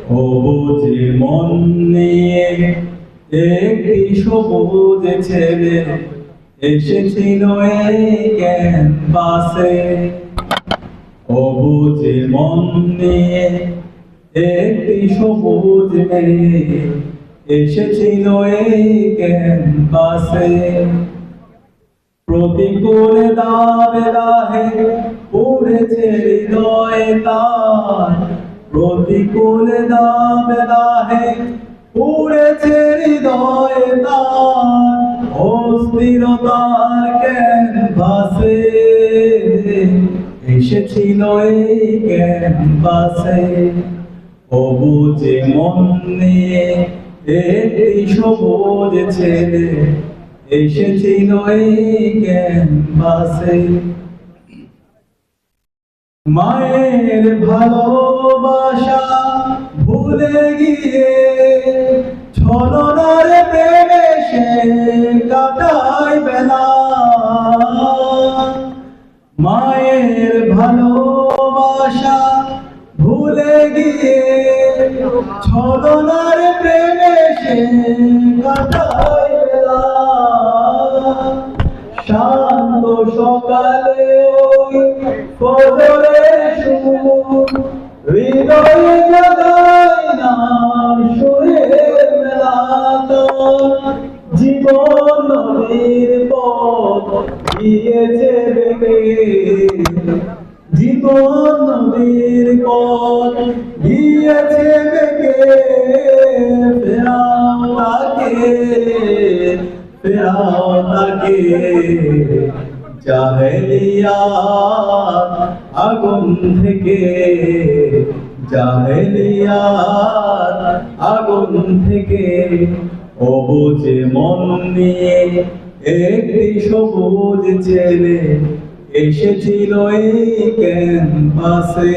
সবুজে মন নিয়ে একটি সবুজ ছেলে এসেছিল এই ক্যাম্পাসে। সবুজে মন নিয়ে একটি সবুজ মেয়ে এসেছিল এই ক্যাম্পাসে। প্রতিকূল দাবে দাহে পড়েছে হৃদয়ে তার, প্রতিকূল দাবে দাহে পড়েছে হৃদয়ে তার। অস্থিরতার ক্যানভাসে এসেছিল এই ক্যাম্পাসে। সবুজে মন নিয়ে একটি সবুজ ছেলে এসেছিল এই ক্যাম্পাসে। মায়ের ভালোবাসা ভুলে গিয়ে ছলনার প্রেমে সে কাটায় বেলা। মায়ের ভালোবাসা ভুলে গিয়ে ছলনার প্রেমে সে কাটায় বেলা। শান্ত সকালে ওই ফজরের সুর হৃদয়ে জাগায় না সুরের মেলা। জীবন নদীর পথ গিয়েছে বেগে, জীবন নদীর পথ গিয়েছে বেগে। ফেরাও তাকে, ফেরাও তাকে জাহেলিয়াত আগুন থেকে, জাহেলিয়াত আগুন থেকে। সবুজে মন নিয়ে একটি সবুজ ছেলে এসেছিল এই ক্যাম্পাসে।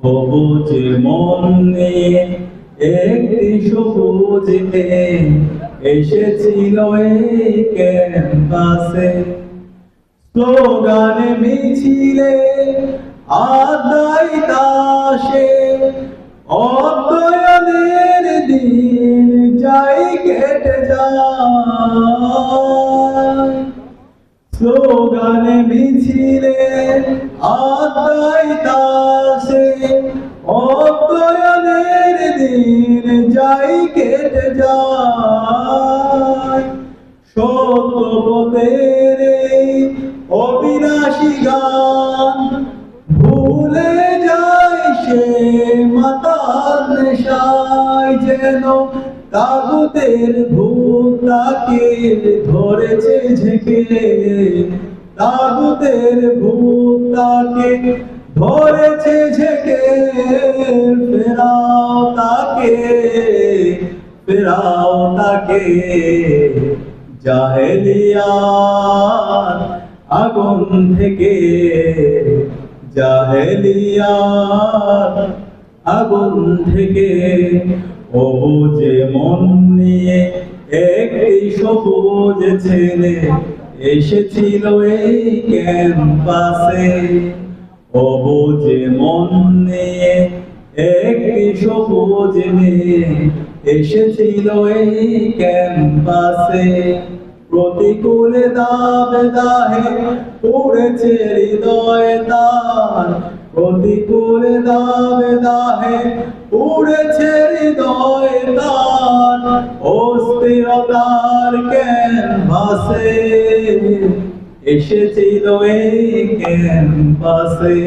সবুজে মন নিয়ে একটি সবুজ মেয়ে এসেছিল এই ক্যাম্পাসে। স্লোগানে মিছিলে আদায় তাসে অধ্যয়নের দিন যাই কেটে যায়। স্লোগানে মিছিলে আদায় তাসে অধ্যয়নের দিন যাই কেটে যায়। সত্যপথের অবিনাশী গান ভুলে যায় সে মাতার নেশায়। যেন তাগুতের ভূত তাকে ধরেছে ঝেঁকে, তাগুতের ভূত তাকে ধরেছে ঝেঁকে। ফেরাও তাকে, ফেরাও তাকে জাহেলিয়াত আগুন থেকে, জাহেলিয়াত আগুন থেকে। সবুজে মন নিয়ে একটি সবুজ ছেলে এসেছিল এই ক্যাম্পাসে। সবুজে মন নিয়ে একটি সবুজ মেয়ে এসেছিল এই ক্যাম্পাসে। প্রতিকূল দাবে দাহে পড়েছে হৃদয়ে তার, প্রতিকূল দাবে দাহে পড়েছে হৃদয়ে তার। অস্থিরতার ক্যানভাসে এসেছিল এই ক্যাম্পাসে।